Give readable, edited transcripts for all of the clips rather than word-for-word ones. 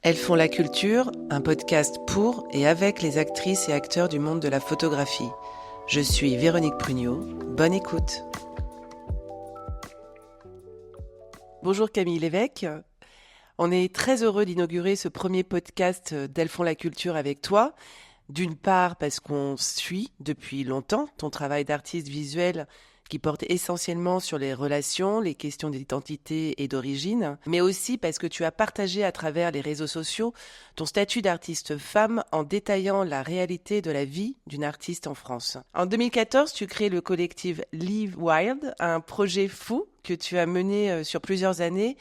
Elles font la culture, un podcast pour et avec les actrices et acteurs du monde de la photographie. Je suis Véronique Prugnot. Bonne écoute. Bonjour Camille Lévesque. On est très heureux d'inaugurer ce premier podcast d'Elles font la culture avec toi. D'une part parce qu'on suit depuis longtemps ton travail d'artiste visuel qui porte essentiellement sur les relations, les questions d'identité et d'origine, mais aussi parce que tu as partagé à travers les réseaux sociaux ton statut d'artiste femme en détaillant la réalité de la vie d'une artiste en France. En 2014, tu crées le collectif Live Wild, un projet fou que tu as mené sur plusieurs années.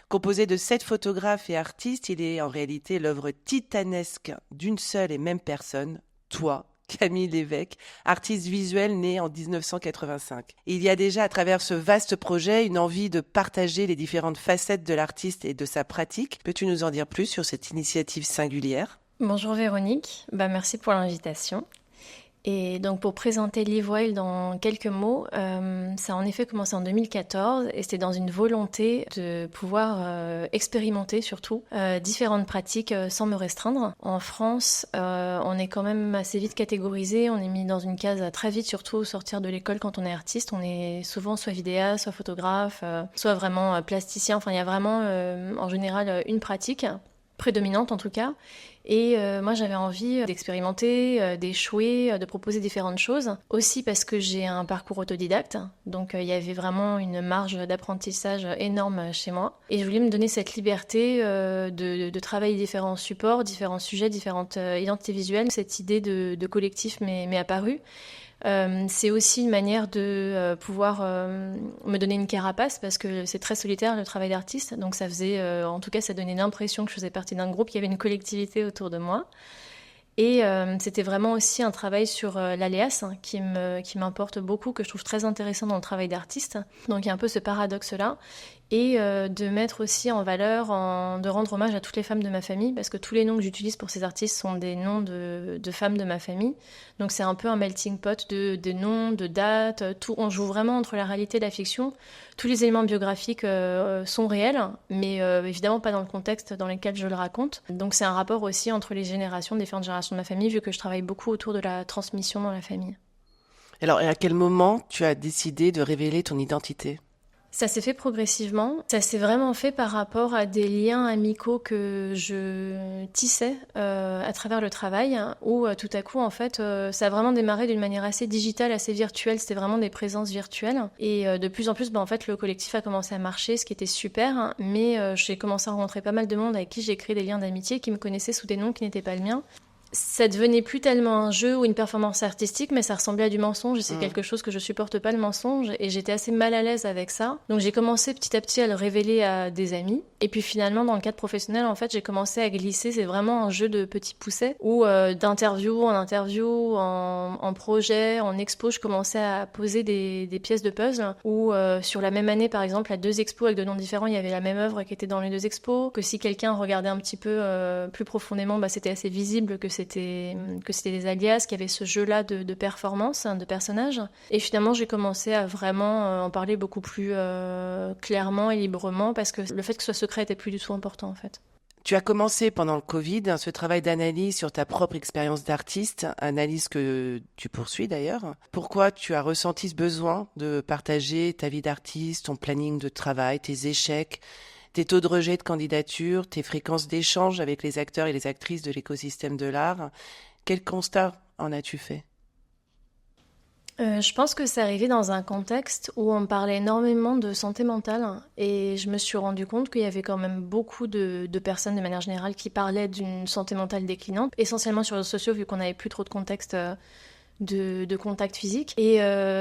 Composé de 7 photographes et artistes, il est en réalité l'œuvre titanesque d'une seule et même personne, toi, Camille Lévesque, artiste visuelle née en 1985. Il y a déjà à travers ce vaste projet une envie de partager les différentes facettes de l'artiste et de sa pratique. Peux-tu nous en dire plus sur cette initiative singulière ? Bonjour Véronique, merci pour l'invitation. Et donc pour présenter Live Wild en quelques mots, ça a en effet commencé en 2014 et c'était dans une volonté de pouvoir expérimenter surtout différentes pratiques sans me restreindre. En France, on est quand même assez vite catégorisé, on est mis dans une case très vite, surtout au sortir de l'école quand on est artiste. On est souvent soit vidéaste, soit photographe, soit vraiment plasticien. Enfin, il y a vraiment en général une pratique prédominante en tout cas. Et moi, j'avais envie d'expérimenter, d'échouer, de proposer différentes choses. Aussi parce que j'ai un parcours autodidacte, donc il y avait vraiment une marge d'apprentissage énorme chez moi. Et je voulais me donner cette liberté de travailler différents supports, différents sujets, différentes identités visuelles. Cette idée de collectif m'est apparue. C'est aussi une manière de pouvoir me donner une carapace parce que c'est très solitaire le travail d'artiste, donc ça faisait, en tout cas ça donnait l'impression que je faisais partie d'un groupe, qu'il y avait une collectivité autour de moi. Et c'était vraiment aussi un travail sur l'alias qui m'importe beaucoup, que je trouve très intéressant dans le travail d'artiste. Donc il y a un peu ce paradoxe-là. Et de mettre aussi en valeur, de rendre hommage à toutes les femmes de ma famille, parce que tous les noms que j'utilise pour ces artistes sont des noms de femmes de ma famille. Donc c'est un peu un melting pot de noms, de dates, tout. On joue vraiment entre la réalité et la fiction. Tous les éléments biographiques sont réels, mais évidemment pas dans le contexte dans lequel je le raconte. Donc c'est un rapport aussi entre les générations, différentes générations de ma famille, vu que je travaille beaucoup autour de la transmission dans la famille. Alors, et à quel moment tu as décidé de révéler ton identité ? Ça s'est fait progressivement. Ça s'est vraiment fait par rapport à des liens amicaux que je tissais à travers le travail, hein, où tout à coup, en fait, ça a vraiment démarré d'une manière assez digitale, assez virtuelle. C'était vraiment des présences virtuelles. Et de plus en plus, en fait, le collectif a commencé à marcher, ce qui était super. Hein, mais j'ai commencé à rencontrer pas mal de monde avec qui j'ai créé des liens d'amitié, qui me connaissaient sous des noms qui n'étaient pas le mien. Ça devenait plus tellement un jeu ou une performance artistique, mais ça ressemblait à du mensonge, et c'est quelque chose que je supporte pas, le mensonge, et j'étais assez mal à l'aise avec ça. Donc j'ai commencé petit à petit à le révéler à des amis, et puis finalement dans le cadre professionnel, en fait, j'ai commencé à glisser, c'est vraiment un jeu de petits poussets, où d'interview en interview, en projet, en expo, je commençais à poser des pièces de puzzle, où sur la même année, par exemple, à 2 expos avec 2 noms différents, il y avait la même œuvre qui était dans les 2 expos, que si quelqu'un regardait un petit peu plus profondément, c'était assez visible que c'était des alias, qu'il y avait ce jeu-là de performance, de personnages. Et finalement, j'ai commencé à vraiment en parler beaucoup plus clairement et librement, parce que le fait que ce soit secret était plus du tout important, en fait. Tu as commencé pendant le Covid ce travail d'analyse sur ta propre expérience d'artiste, analyse que tu poursuis d'ailleurs. Pourquoi tu as ressenti ce besoin de partager ta vie d'artiste, ton planning de travail, tes échecs, tes taux de rejet de candidature, tes fréquences d'échange avec les acteurs et les actrices de l'écosystème de l'art? Quel constat en as-tu fait ? Je pense que c'est arrivé dans un contexte où on parlait énormément de santé mentale, et je me suis rendu compte qu'il y avait quand même beaucoup de personnes de manière générale qui parlaient d'une santé mentale déclinante, essentiellement sur les réseaux sociaux vu qu'on n'avait plus trop de contexte de contact physique, et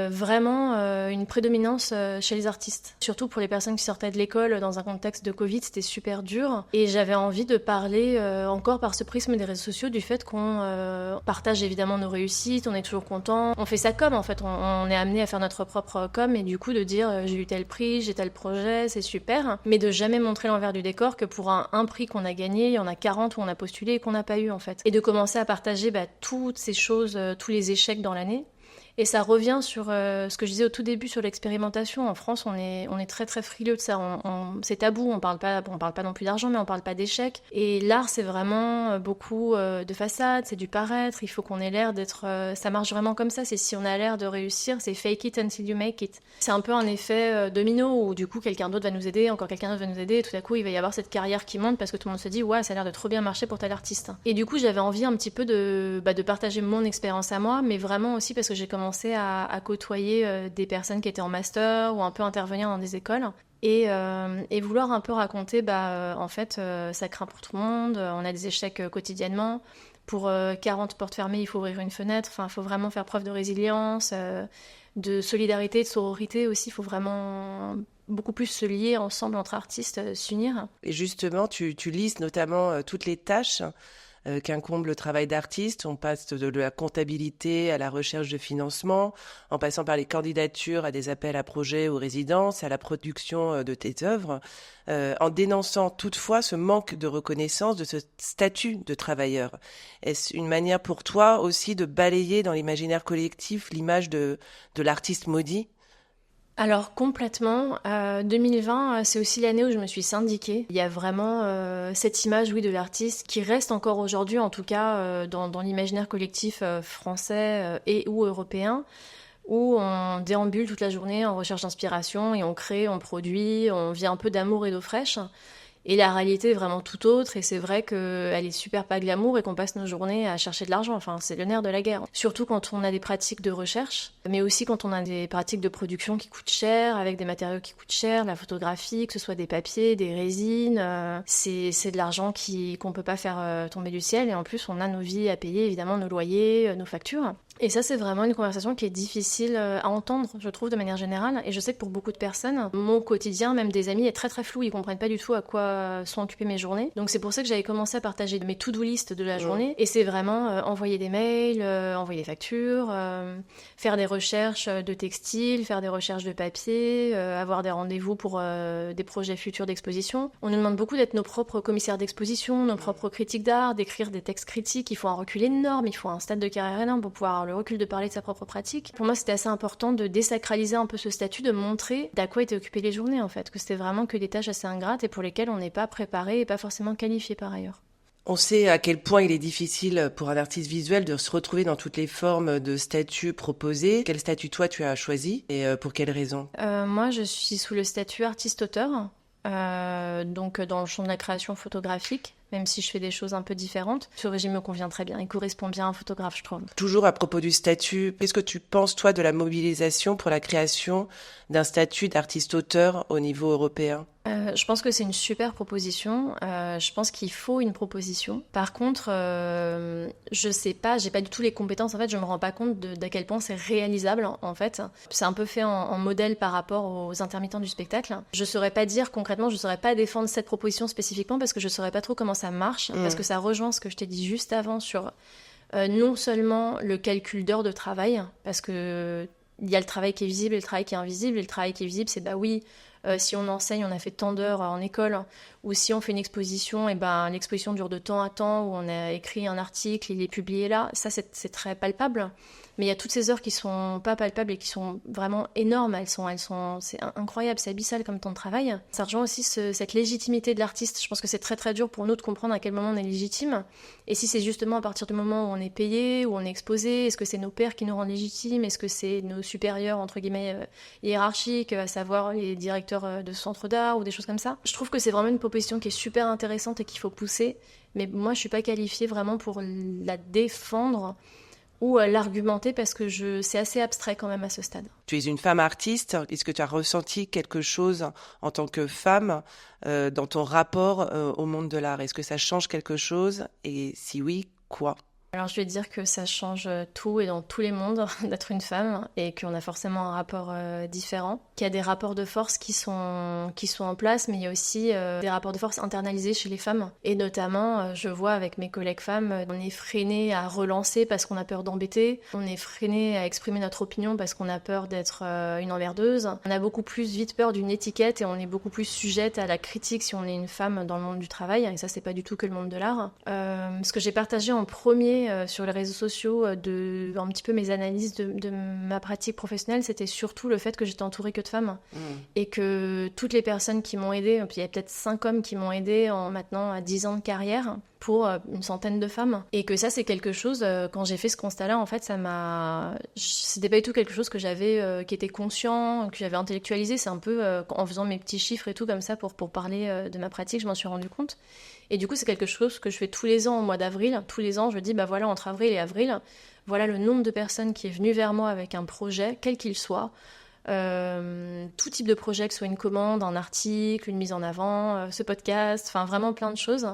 vraiment une prédominance chez les artistes. Surtout pour les personnes qui sortaient de l'école dans un contexte de Covid, c'était super dur. Et j'avais envie de parler encore par ce prisme des réseaux sociaux du fait qu'on partage évidemment nos réussites, on est toujours content. On fait ça comme, en fait, on est amené à faire notre propre com, et du coup de dire j'ai eu tel prix, j'ai tel projet, c'est super. Mais de jamais montrer l'envers du décor, que pour un prix qu'on a gagné, il y en a 40 où on a postulé et qu'on n'a pas eu, en fait. Et de commencer à partager toutes ces choses, tous les échecs dans l'année. Et ça revient sur ce que je disais au tout début sur l'expérimentation. En France, on est très très frileux de ça. C'est tabou, on parle pas non plus d'argent, mais on parle pas d'échec. Et l'art, c'est vraiment beaucoup de façade, c'est du paraître. Il faut qu'on ait l'air d'être... ça marche vraiment comme ça. C'est si on a l'air de réussir, c'est fake it until you make it. C'est un peu un effet domino où du coup quelqu'un d'autre va nous aider, encore quelqu'un d'autre va nous aider, et tout à coup il va y avoir cette carrière qui monte parce que tout le monde se dit ouais, ça a l'air de trop bien marcher pour tel artiste. Et du coup j'avais envie un petit peu de partager mon expérience à moi, mais vraiment aussi parce que j'ai commencé à côtoyer des personnes qui étaient en master ou un peu intervenir dans des écoles. Et vouloir un peu raconter, en fait, ça craint pour tout le monde, on a des échecs quotidiennement. Pour 40 portes fermées, il faut ouvrir une fenêtre. Enfin, il faut vraiment faire preuve de résilience, de solidarité, de sororité aussi. Il faut vraiment beaucoup plus se lier ensemble entre artistes, s'unir. Et justement, tu listes notamment toutes les tâches qu'incombe le travail d'artiste. On passe de la comptabilité à la recherche de financement, en passant par les candidatures à des appels à projets ou résidences, à la production de tes œuvres, en dénonçant toutefois ce manque de reconnaissance de ce statut de travailleur. Est-ce une manière pour toi aussi de balayer dans l'imaginaire collectif l'image de l'artiste maudit ? Alors complètement, 2020 c'est aussi l'année où je me suis syndiquée. Il y a vraiment cette image de l'artiste qui reste encore aujourd'hui en tout cas dans l'imaginaire collectif français et ou européen, où on déambule toute la journée en recherche d'inspiration et on crée, on produit, on vit un peu d'amour et d'eau fraîche. Et la réalité est vraiment tout autre, et c'est vrai qu'elle est super pas glamour et qu'on passe nos journées à chercher de l'argent. Enfin, c'est le nerf de la guerre. Surtout quand on a des pratiques de recherche, mais aussi quand on a des pratiques de production qui coûtent cher, avec des matériaux qui coûtent cher, la photographie, que ce soit des papiers, des résines. C'est de l'argent qu'on peut pas faire tomber du ciel, et en plus on a nos vies à payer, évidemment, nos loyers, nos factures. Et ça, c'est vraiment une conversation qui est difficile à entendre, je trouve, de manière générale. Et je sais que pour beaucoup de personnes, mon quotidien, même des amis, est très très flou. Ils comprennent pas du tout à quoi sont occupées mes journées. Donc c'est pour ça que j'avais commencé à partager mes to-do list de la journée. Et c'est vraiment envoyer des mails, envoyer des factures, faire des recherches de textiles, faire des recherches de papier, avoir des rendez-vous pour des projets futurs d'exposition. On nous demande beaucoup d'être nos propres commissaires d'exposition, nos propres critiques d'art, d'écrire des textes critiques. Il faut un recul énorme, il faut un stade de carrière énorme pour pouvoir le recul de parler de sa propre pratique. Pour moi, c'était assez important de désacraliser un peu ce statut, de montrer d'à quoi étaient occupées les journées, en fait, que c'était vraiment que des tâches assez ingrates et pour lesquelles on n'est pas préparé et pas forcément qualifié par ailleurs. On sait à quel point il est difficile pour un artiste visuel de se retrouver dans toutes les formes de statuts proposés. Quel statut, toi, tu as choisi et pour quelles raisons ? Moi, je suis sous le statut artiste-auteur, donc dans le champ de la création photographique, même si je fais des choses un peu différentes. Ce régime me convient très bien, il correspond bien à un photographe, je trouve. Toujours à propos du statut, qu'est-ce que tu penses, toi, de la mobilisation pour la création d'un statut d'artiste-auteur au niveau européen ? Je pense que c'est une super proposition. Je pense qu'il faut une proposition. Par contre, je sais pas, j'ai pas du tout les compétences. En fait, je me rends pas compte d'à quel point c'est réalisable. En fait, c'est un peu fait en modèle par rapport aux intermittents du spectacle. Je saurais pas dire concrètement, je saurais pas défendre cette proposition spécifiquement parce que je saurais pas trop comment ça marche. Parce que ça rejoint ce que je t'ai dit juste avant sur non seulement le calcul d'heures de travail, parce que il y a le travail qui est visible et le travail qui est invisible. Et le travail qui est visible, c'est si on enseigne, on a fait tant d'heures en école, ou si on fait une exposition, et l'exposition dure de temps à temps, où on a écrit un article, il est publié là. Ça, c'est très palpable. Mais il y a toutes ces heures qui sont pas palpables et qui sont vraiment énormes. C'est incroyable, c'est abyssal comme temps de travail. Ça rejoint aussi cette légitimité de l'artiste. Je pense que c'est très très dur pour nous de comprendre à quel moment on est légitime. Et si c'est justement à partir du moment où on est payé, où on est exposé, est-ce que c'est nos pairs qui nous rendent légitimes? Est-ce que c'est nos supérieurs, entre guillemets, hiérarchiques, à savoir les directeurs de centres d'art ou des choses comme ça? Je trouve que c'est vraiment une proposition qui est super intéressante et qu'il faut pousser. Mais moi, je suis pas qualifiée vraiment pour la défendre ou l'argumenter parce que c'est assez abstrait quand même à ce stade. Tu es une femme artiste. Est-ce que tu as ressenti quelque chose en tant que femme dans ton rapport au monde de l'art ? Est-ce que ça change quelque chose ? Et si oui, quoi ? Alors je vais dire que ça change tout et dans tous les mondes d'être une femme et qu'on a forcément un rapport différent, qu'il y a des rapports de force qui sont en place, mais il y a aussi des rapports de force internalisés chez les femmes. Et notamment, je vois avec mes collègues femmes, on est freiné à relancer parce qu'on a peur d'embêter, on est freiné à exprimer notre opinion parce qu'on a peur d'être une emmerdeuse. On a beaucoup plus vite peur d'une étiquette et on est beaucoup plus sujette à la critique si on est une femme dans le monde du travail, et ça c'est pas du tout que le monde de l'art. Ce que j'ai partagé en premier m'exprimer sur les réseaux sociaux de un petit peu mes analyses de ma pratique professionnelle, c'était surtout le fait que j'étais entourée que de femmes et que toutes les personnes qui m'ont aidée, puis il y a peut-être 5 hommes qui m'ont aidée en maintenant à 10 ans de carrière pour une centaine de femmes. Et que ça, c'est quelque chose, quand j'ai fait ce constat-là, en fait, c'était pas du tout quelque chose que j'avais, qui était conscient, que j'avais intellectualisé. C'est un peu en faisant mes petits chiffres et tout comme ça pour parler de ma pratique, je m'en suis rendu compte. Et du coup, c'est quelque chose que je fais tous les ans au mois d'avril. Tous les ans, je dis, bah voilà, entre avril et avril, voilà le nombre de personnes qui est venu vers moi avec un projet, quel qu'il soit. Tout type de projet, que ce soit une commande, un article, une mise en avant, ce podcast, enfin vraiment plein de choses.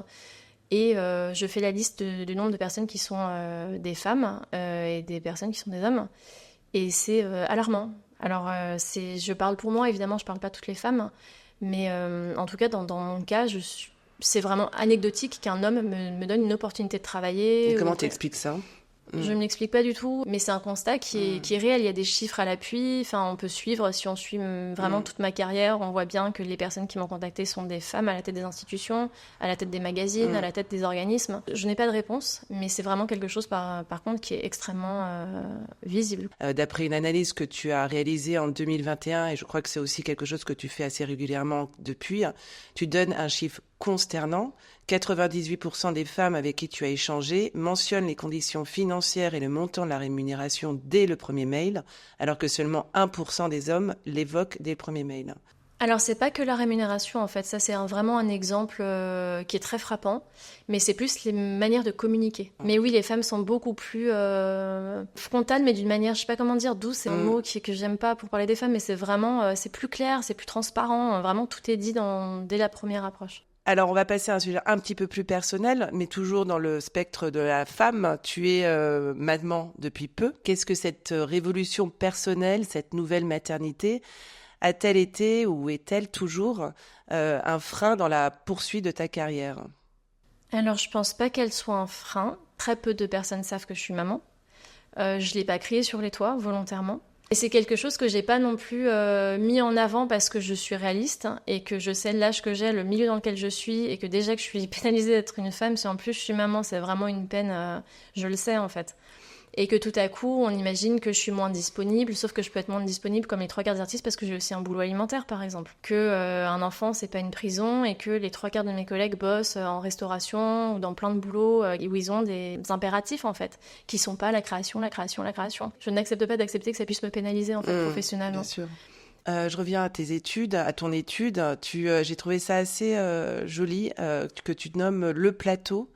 Et je fais la liste du nombre de personnes qui sont des femmes et des personnes qui sont des hommes. Et c'est alarmant. Alors, je parle pour moi, évidemment, je parle pas toutes les femmes. Mais en tout cas, dans mon cas, c'est vraiment anecdotique qu'un homme me donne une opportunité de travailler. Et comment t'expliques ça ? Je ne m'explique pas du tout, mais c'est un constat qui est réel. Il y a des chiffres à l'appui. Enfin, on peut suivre, si on suit vraiment toute ma carrière, on voit bien que les personnes qui m'ont contactée sont des femmes à la tête des institutions, à la tête des magazines, à la tête des organismes. Je n'ai pas de réponse, mais c'est vraiment quelque chose, par contre, qui est extrêmement visible. D'après une analyse que tu as réalisée en 2021, et je crois que c'est aussi quelque chose que tu fais assez régulièrement depuis, tu donnes un chiffre consternant. 98% des femmes avec qui tu as échangé mentionnent les conditions financières et le montant de la rémunération dès le premier mail, alors que seulement 1% des hommes l'évoquent dès le premier mail. Alors, c'est pas que la rémunération, en fait. Ça, c'est vraiment un exemple qui est très frappant. Mais c'est plus les manières de communiquer. Mais oui, les femmes sont beaucoup plus frontales, mais d'une manière, je sais pas comment dire, douce. C'est un mot que j'aime pas pour parler des femmes, mais c'est vraiment, c'est plus clair, c'est plus transparent. Vraiment, tout est dit dès la première approche. Alors, on va passer à un sujet un petit peu plus personnel, mais toujours dans le spectre de la femme. Tu es maman depuis peu. Qu'est-ce que cette révolution personnelle, cette nouvelle maternité, a-t-elle été ou est-elle toujours un frein dans la poursuite de ta carrière ? Alors, je pense pas qu'elle soit un frein. Très peu de personnes savent que je suis maman. Je l'ai pas crié sur les toits, volontairement. Et c'est quelque chose que j'ai pas non plus mis en avant parce que je suis réaliste et que je sais l'âge que j'ai, le milieu dans lequel je suis et que déjà que je suis pénalisée d'être une femme, si en plus je suis maman, c'est vraiment une peine, je le sais en fait. Et que tout à coup, on imagine que je suis moins disponible, sauf que je peux être moins disponible comme les 3/4 des artistes parce que j'ai aussi un boulot alimentaire, par exemple. Que un enfant, c'est pas une prison et que les 3/4 de mes collègues bossent en restauration ou dans plein de boulots où ils ont des impératifs, en fait, qui sont pas la création. Je n'accepte pas d'accepter que ça puisse me pénaliser, en fait, professionnellement. Bien sûr. Je reviens à tes études, à ton étude. J'ai trouvé ça assez joli que tu te nommes le plateau.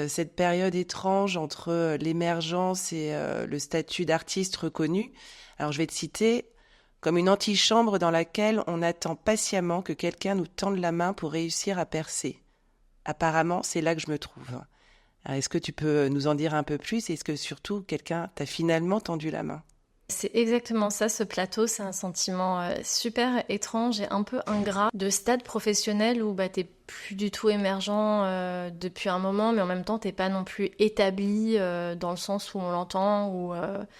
Cette période étrange entre l'émergence et le statut d'artiste reconnu. Alors je vais te citer comme une antichambre dans laquelle on attend patiemment que quelqu'un nous tende la main pour réussir à percer. Apparemment, c'est là que je me trouve. Alors, est-ce que tu peux nous en dire un peu plus ? Est-ce que surtout quelqu'un t'a finalement tendu la main ? C'est exactement ça, ce plateau, c'est un sentiment super étrange et un peu ingrat de stade professionnel où t'es plus du tout émergent depuis un moment, mais en même temps t'es pas non plus établi dans le sens où on l'entend, où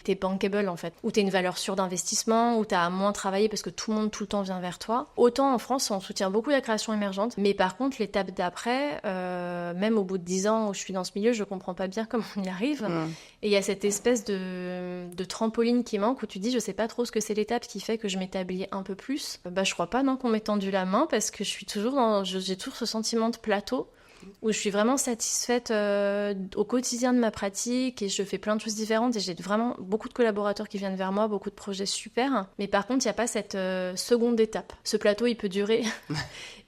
t'es bankable en fait, où t'es une valeur sûre d'investissement, où t'as à moins travaillé parce que tout le monde tout le temps vient vers toi. Autant en France on soutient beaucoup la création émergente, mais par contre l'étape d'après, même au bout de 10 ans où je suis dans ce milieu, je comprends pas bien comment on y arrive. Et il y a cette espèce de trampoline qui manque où tu dis je sais pas trop ce que c'est l'étape qui fait que je m'établis un peu plus. Je crois pas qu'on m'ait tendu la main parce que je suis toujours j'ai toujours ce sentiment de plateau où je suis vraiment satisfaite au quotidien de ma pratique et je fais plein de choses différentes et j'ai vraiment beaucoup de collaborateurs qui viennent vers moi, beaucoup de projets super. Mais par contre, il n'y a pas cette seconde étape. Ce plateau, il peut durer.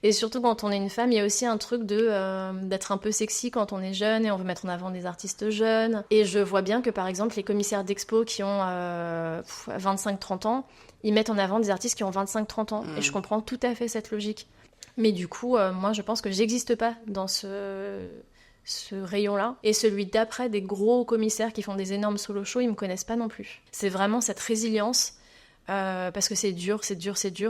Et surtout quand on est une femme, il y a aussi un truc d'être un peu sexy quand on est jeune et on veut mettre en avant des artistes jeunes. Et je vois bien que par exemple, les commissaires d'expo qui ont 25-30 ans, ils mettent en avant des artistes qui ont 25-30 ans. Et je comprends tout à fait cette logique. Mais du coup, moi, je pense que j'existe pas dans ce rayon-là. Et celui d'après, des gros commissaires qui font des énormes solo shows, ils me connaissent pas non plus. C'est vraiment cette résilience, parce que c'est dur.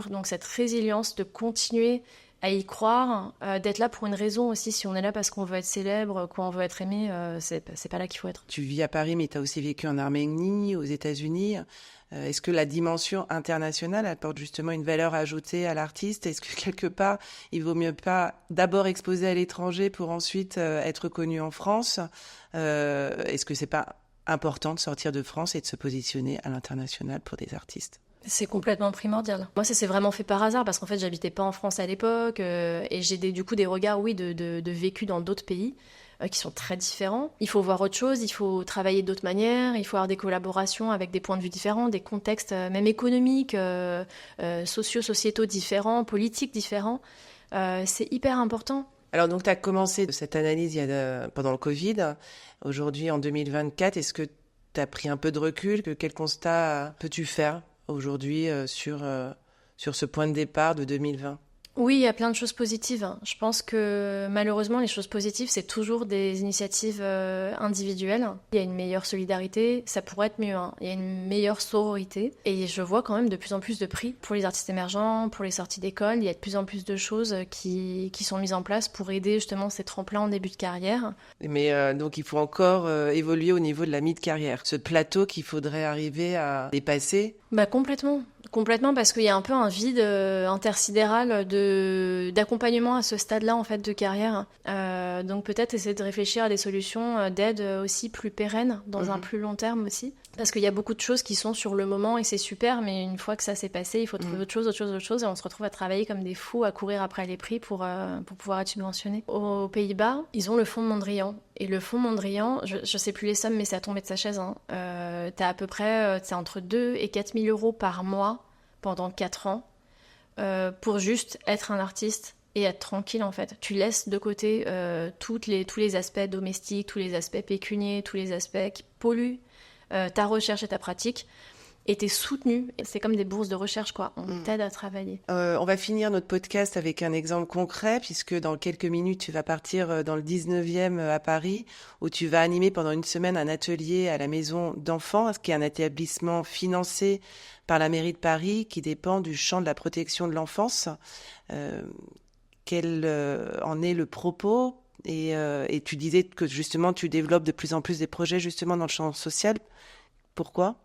Donc cette résilience de continuer à y croire, d'être là pour une raison aussi. Si on est là parce qu'on veut être célèbre, qu'on veut être aimé, c'est pas là qu'il faut être. Tu vis à Paris, mais tu as aussi vécu en Arménie, aux États-Unis. Est-ce que la dimension internationale apporte justement une valeur ajoutée à l'artiste? Est-ce que quelque part, il vaut mieux pas d'abord exposer à l'étranger pour ensuite être connu en France? Est-ce que c'est pas important de sortir de France et de se positionner à l'international pour des artistes? C'est complètement primordial. Moi, ça s'est vraiment fait par hasard parce qu'en fait, j'habitais pas en France à l'époque et j'ai du coup des regards, oui, de vécu dans d'autres pays qui sont très différents. Il faut voir autre chose, il faut travailler d'autres manières, il faut avoir des collaborations avec des points de vue différents, des contextes même économiques, sociaux, différents, politiques différents. C'est hyper important. Alors donc, tu as commencé cette analyse pendant le Covid. Aujourd'hui, en 2024, est-ce que tu as pris un peu de recul? Quel constat peux-tu faire aujourd'hui sur ce point de départ de 2020? Oui, il y a plein de choses positives. Je pense que malheureusement, les choses positives, c'est toujours des initiatives individuelles. Il y a une meilleure solidarité, ça pourrait être mieux, hein. Il y a une meilleure sororité. Et je vois quand même de plus en plus de prix pour les artistes émergents, pour les sorties d'école. Il y a de plus en plus de choses qui sont mises en place pour aider justement ces tremplins en début de carrière. Mais donc, il faut encore évoluer au niveau de la mi-carrière. Ce plateau qu'il faudrait arriver à dépasser. Complètement, parce qu'il y a un peu un vide intersidéral d'accompagnement à ce stade-là en fait de carrière. Donc peut-être essayer de réfléchir à des solutions d'aide aussi plus pérennes dans un plus long terme aussi. Parce qu'il y a beaucoup de choses qui sont sur le moment et c'est super, mais une fois que ça s'est passé, il faut trouver autre chose et on se retrouve à travailler comme des fous, à courir après les prix pour pouvoir être subventionné. Aux Pays-Bas, ils ont le fonds Mondrian. Et le fonds Mondrian, je sais plus les sommes, mais c'est à tomber de sa chaise. Hein. T'as à peu près entre 2 et 4 000 euros par mois pendant 4 ans pour juste être un artiste et être tranquille en fait. Tu laisses de côté tous les aspects domestiques, tous les aspects pécuniers, tous les aspects qui polluent ta recherche et ta pratique. Et t'es soutenu. C'est comme des bourses de recherche, quoi. On t'aide à travailler. On va finir notre podcast avec un exemple concret, puisque dans quelques minutes, tu vas partir dans le 19e à Paris, où tu vas animer pendant une semaine un atelier à la Maison d'Enfants, qui est un établissement financé par la mairie de Paris, qui dépend du champ de la protection de l'enfance. Quel en est le propos? Et tu disais que justement, tu développes de plus en plus des projets justement dans le champ social. Pourquoi ?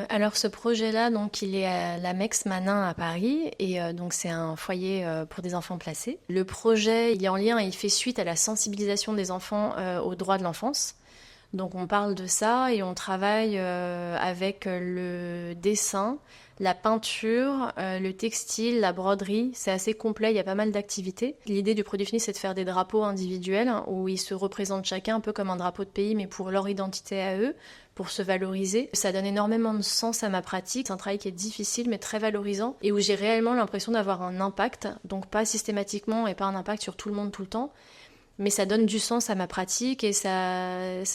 Alors ce projet-là, donc il est à la Mex Manin à Paris et donc c'est un foyer pour des enfants placés. Le projet, il est en lien et il fait suite à la sensibilisation des enfants aux droits de l'enfance. Donc on parle de ça et on travaille avec le dessin, la peinture, le textile, la broderie. C'est assez complet, il y a pas mal d'activités. L'idée du produit fini, c'est de faire des drapeaux individuels où ils se représentent chacun un peu comme un drapeau de pays, mais pour leur identité à eux, pour se valoriser. Ça donne énormément de sens à ma pratique. C'est un travail qui est difficile mais très valorisant et où j'ai réellement l'impression d'avoir un impact, donc pas systématiquement et pas un impact sur tout le monde tout le temps, mais ça donne du sens à ma pratique et ça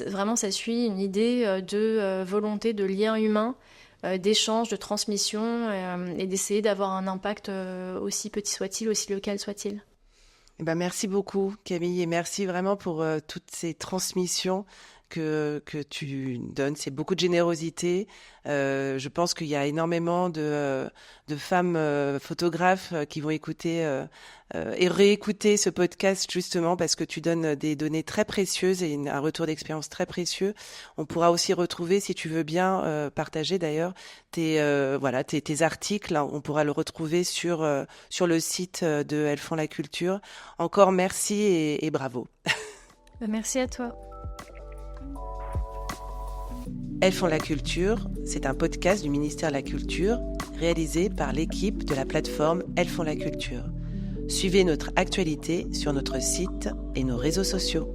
suit une idée de volonté de lien humain, d'échange, de transmission et d'essayer d'avoir un impact aussi petit soit-il, aussi local soit-il. Eh ben, merci beaucoup Camille et merci vraiment pour toutes ces transmissions que tu donnes. C'est beaucoup de générosité. Je pense qu'il y a énormément de femmes photographes qui vont écouter et réécouter ce podcast justement parce que tu donnes des données très précieuses et un retour d'expérience très précieux. On pourra aussi retrouver, si tu veux bien partager d'ailleurs, tes articles. On pourra le retrouver sur le site de Elles font la culture. Encore merci et bravo. Merci à toi. Elles font la culture, c'est un podcast du ministère de la Culture réalisé par l'équipe de la plateforme Elles font la culture. Suivez notre actualité sur notre site et nos réseaux sociaux.